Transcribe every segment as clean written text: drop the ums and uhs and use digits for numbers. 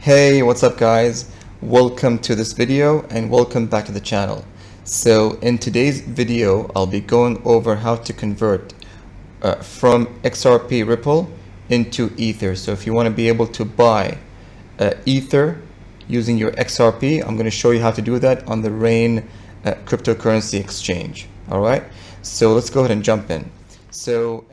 Hey, what's up guys? Welcome to this video and welcome back to the channel. So in today's video, I'll be going over how to convert from XRP Ripple into Ether. So if you want to be able to buy Ether using your XRP, I'm going to show you how to do that on the Rain cryptocurrency exchange. All right, so let's go ahead and jump in. So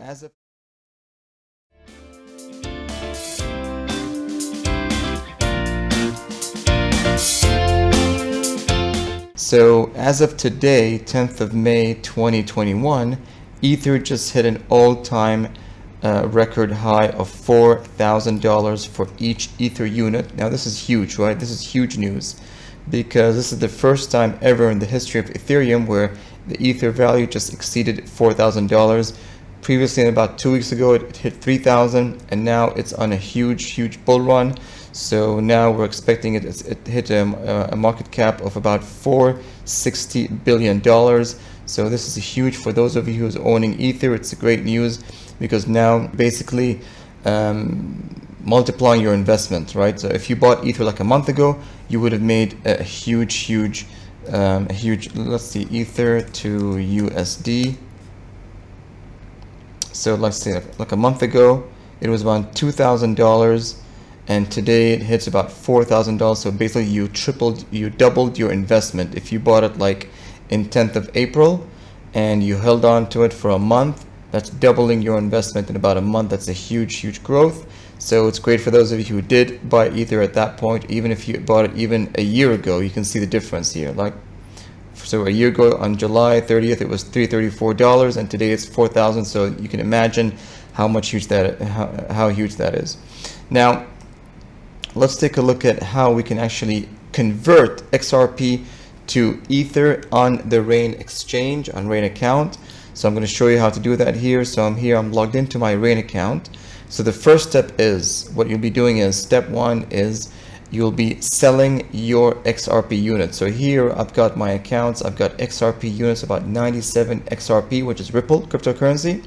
as of today, 10th of May 2021, Ether just hit an all-time record high of $4,000 for each Ether unit. Now this is huge, right? This is huge news because this is the first time ever in the history of Ethereum where the Ether value just exceeded $4,000. Previously, about 2 weeks ago, it hit 3,000, and now it's on a huge bull run. So now we're expecting it hit a market cap of about $460 billion. So this is huge for those of you who's owning Ether. It's great news because now basically multiplying your investment, right? So if you bought Ether like a month ago, you would have made a huge, let's see, Ether to USD. So let's say like a month ago, it was around $2,000. And today it hits about $4,000. So basically you doubled your investment. If you bought it like in 10th of April and you held on to it for a month, that's doubling your investment in about a month. That's a huge growth. So it's great for those of you who did buy Ether at that point. Even if you bought it even a year ago, you can see the difference here. So a year ago on July 30th, it was $334 and today it's 4,000. So you can imagine how huge that is. Now, let's take a look at how we can actually convert XRP to Ether on the Rain exchange, on Rain account. So I'm going to show you how to do that here. So I'm logged into my Rain account. So the first step is, what you'll be doing is, step one is you'll be selling your XRP units. So here I've got my accounts. I've got XRP units, about 97 XRP, which is Ripple cryptocurrency,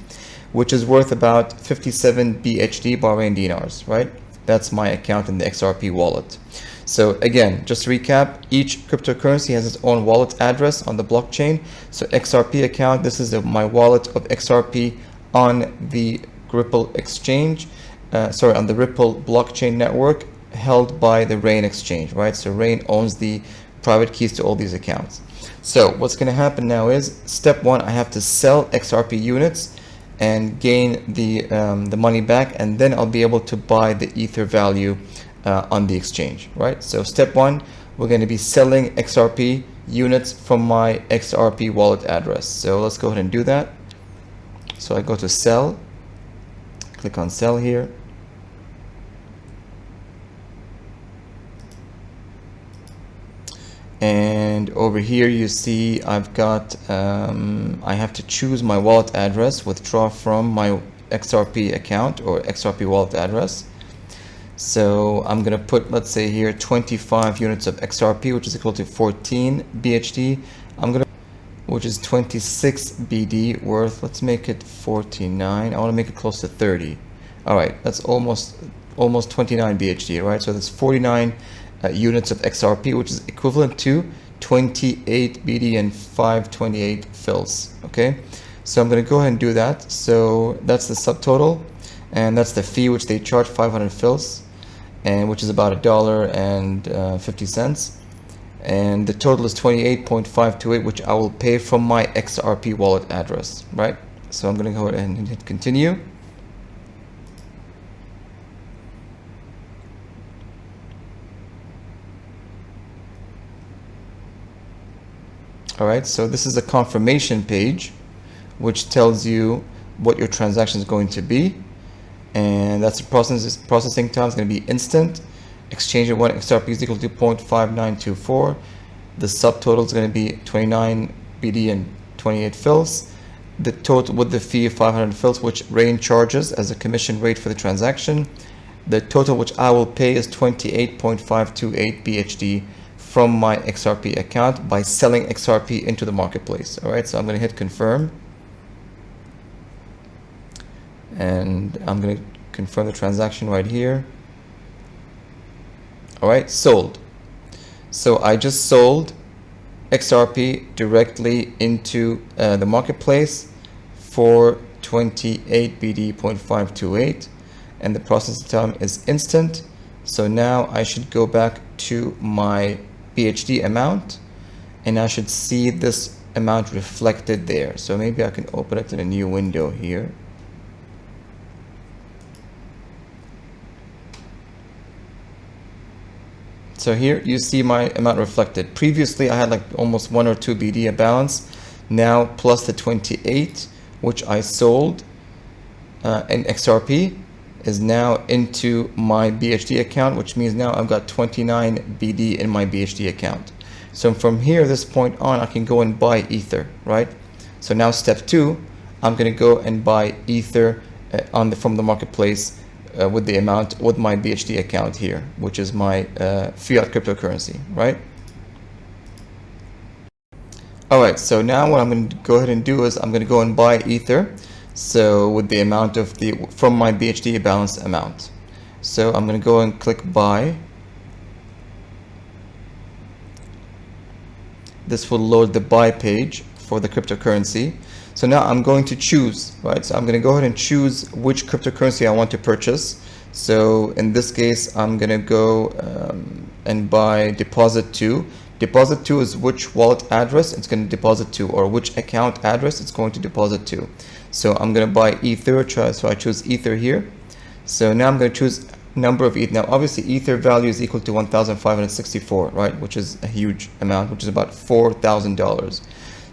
which is worth about 57 BHD, Bahrain dinars, right? That's my account in the XRP wallet. So again, just to recap, each cryptocurrency has its own wallet address on the blockchain. So XRP account, this is my wallet of XRP on the Ripple exchange, on the Ripple blockchain network held by the Rain exchange, right? So Rain owns the private keys to all these accounts. So what's going to happen now is, step one, I have to sell XRP units and gain the money back, and then I'll be able to buy the Ether value on the exchange, right? So step one, we're going to be selling XRP units from my XRP wallet address. So let's go ahead and do that. So I go to sell, click on sell here. And over here you see I've got I have to choose my wallet address, withdraw from my XRP account or XRP wallet address. So I'm gonna put, let's say here, 25 units of XRP, which is equal to 14 BHD. Which is 26 BD worth. Let's make it 49. I want to make it close to 30. All right, that's almost 29 BHD, right? So that's 49 units of XRP, which is equivalent to 28 BD and 528 fills. Okay, so I'm going to go ahead and do that. So that's the subtotal, and that's the fee which they charge, 500 fills, and which is about $1.50. And the total is 28.528, which I will pay from my XRP wallet address, right? So I'm going to go ahead and hit continue. All right, so this is a confirmation page which tells you what your transaction is going to be, and that's the processing time is going to be instant. Exchange of one XRP is equal to 0.5924. The subtotal is going to be 29 BD and 28 fills. The total with the fee of 500 fills, which Rain charges as a commission rate for the transaction. The total which I will pay is 28.528 BHD from my XRP account by selling XRP into the marketplace. All right, so I'm going to hit confirm, and I'm going to confirm the transaction right here. All right, sold. So I just sold XRP directly into the marketplace for 28 BD.528, and the processing time is instant. So now I should go back to my BHD amount, and I should see this amount reflected there. So maybe I can open it in a new window here. So here you see my amount reflected. Previously I had like almost 1 or 2 BD balance. Now plus the 28, which I sold in XRP, is now into my BHD account, which means now I've got 29 BD in my BHD account. So from here, this point on, I can go and buy Ether, right? So now step 2, I'm going to go and buy Ether from the marketplace with the amount with my BHD account here, which is my fiat cryptocurrency, right? All right, so now what I'm going to go ahead and do is I'm going to go and buy Ether. So with the amount of from my BHD balance amount. So I'm going to go and click buy. This will load the buy page for the cryptocurrency. So now I'm going to choose, right? So I'm going to go ahead and choose which cryptocurrency I want to purchase. So in this case, I'm going to go and buy deposit to. Deposit to is which wallet address it's going to deposit to, or which account address it's going to deposit to. So I'm going to buy Ether, so I choose Ether here. So now I'm going to choose number of ETH. Now obviously Ether value is equal to 1,564, right? Which is a huge amount, which is about $4,000.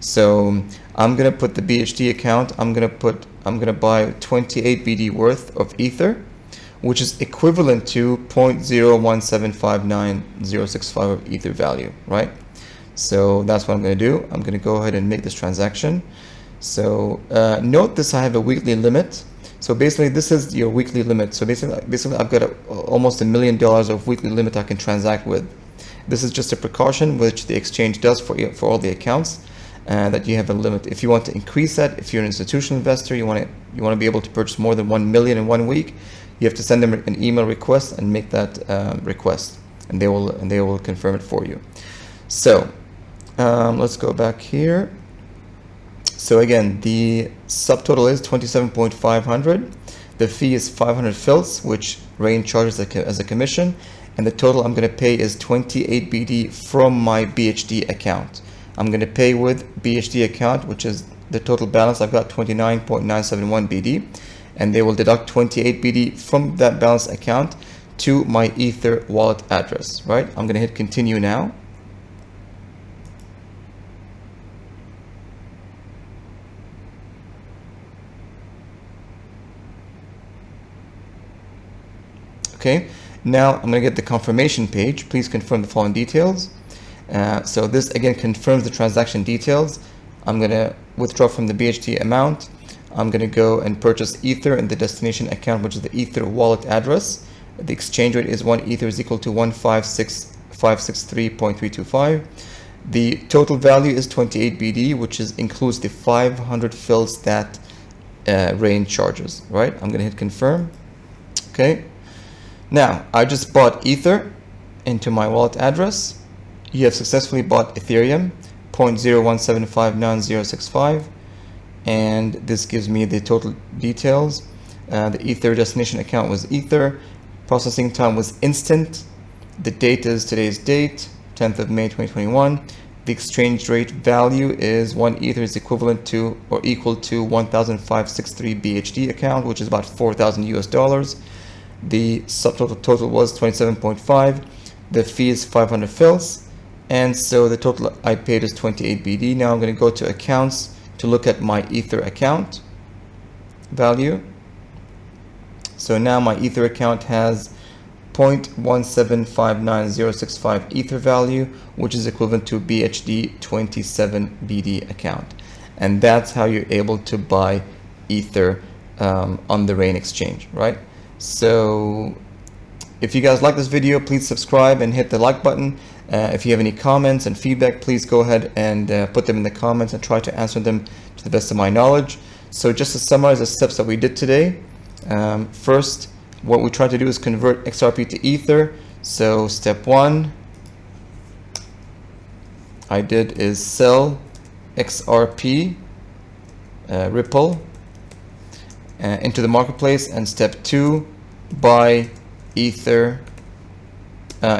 So I'm going to put the BHD account, I'm going to buy 28 BD worth of Ether, which is equivalent to 0.01759,065 of Ether value, right? So that's what I'm going to do. I'm going to go ahead and make this transaction. So note this, I have a weekly limit. So basically this is your weekly limit. So basically I've got almost $1 million of weekly limit I can transact with. This is just a precaution which the exchange does for all the accounts, that you have a limit. If you want to increase that, if you're an institutional investor, you want to be able to purchase more than 1 million in 1 week, you have to send them an email request and make that request, and they will confirm it for you. So let's go back here. So again, the subtotal is 27.500. The fee is 500 fils, which Rain charges as a commission, and the total I'm going to pay is 28 BD from my BHD account. I'm going to pay with BHD account, which is the total balance. I've got 29.971 BD, and they will deduct 28 BD from that balance account to my Ether wallet address, right? I'm going to hit continue now. Okay, now I'm going to get the confirmation page. Please confirm the following details. So this again confirms the transaction details. I'm going to withdraw from the BHD amount. I'm going to go and purchase Ether in the destination account, which is the Ether wallet address. The exchange rate is 1 Ether is equal to 156,563.325. The total value is 28 BD, which includes the 500 fils that Rain charges, right? I'm going to hit confirm. Okay. Now, I just bought Ether into my wallet address. You have successfully bought Ethereum, 0.01759,065, and this gives me the total details. The Ether destination account was Ether. Processing time was instant. The date is today's date, 10th of May 2021. The exchange rate value is 1 Ether is equivalent to or equal to 1,563 BHD account, which is about $4,000 US. The subtotal total was 27.5. The fee is 500 fils, and so the total I paid is 28 BD. Now I'm going to go to accounts to look at my Ether account value. So now my Ether account has 0.1759065 Ether value, which is equivalent to BHD 27 BD account, and that's how you're able to buy Ether on the Rain exchange, right? So if you guys like this video, please subscribe and hit the like button. If you have any comments and feedback, please go ahead and put them in the comments and try to answer them to the best of my knowledge. So just to summarize the steps that we did today, first, what we tried to do is convert XRP to Ether. So step 1 I did is sell XRP Ripple into the marketplace, and step 2 buy Ether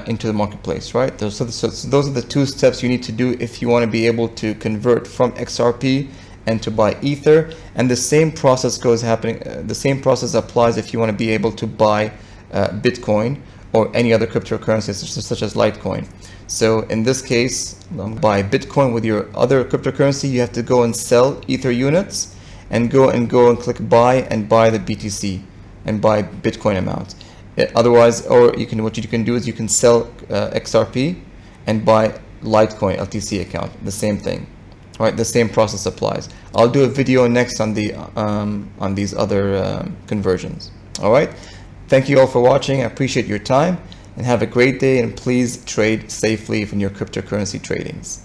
into the marketplace, right? So those are the 2 steps you need to do if you want to be able to convert from XRP and to buy Ether. And the same process the same process applies if you want to be able to buy Bitcoin or any other cryptocurrency such as Litecoin. So in this case, buy Bitcoin with your other cryptocurrency, you have to go and sell Ether units and go and click buy and buy the BTC and buy Bitcoin amount. Otherwise, or what you can do is you can sell XRP and buy Litecoin LTC account. The same thing. All right, the same process applies. I'll do a video next on these other conversions. All right. Thank you all for watching. I appreciate your time, and have a great day, and please trade safely from your cryptocurrency tradings.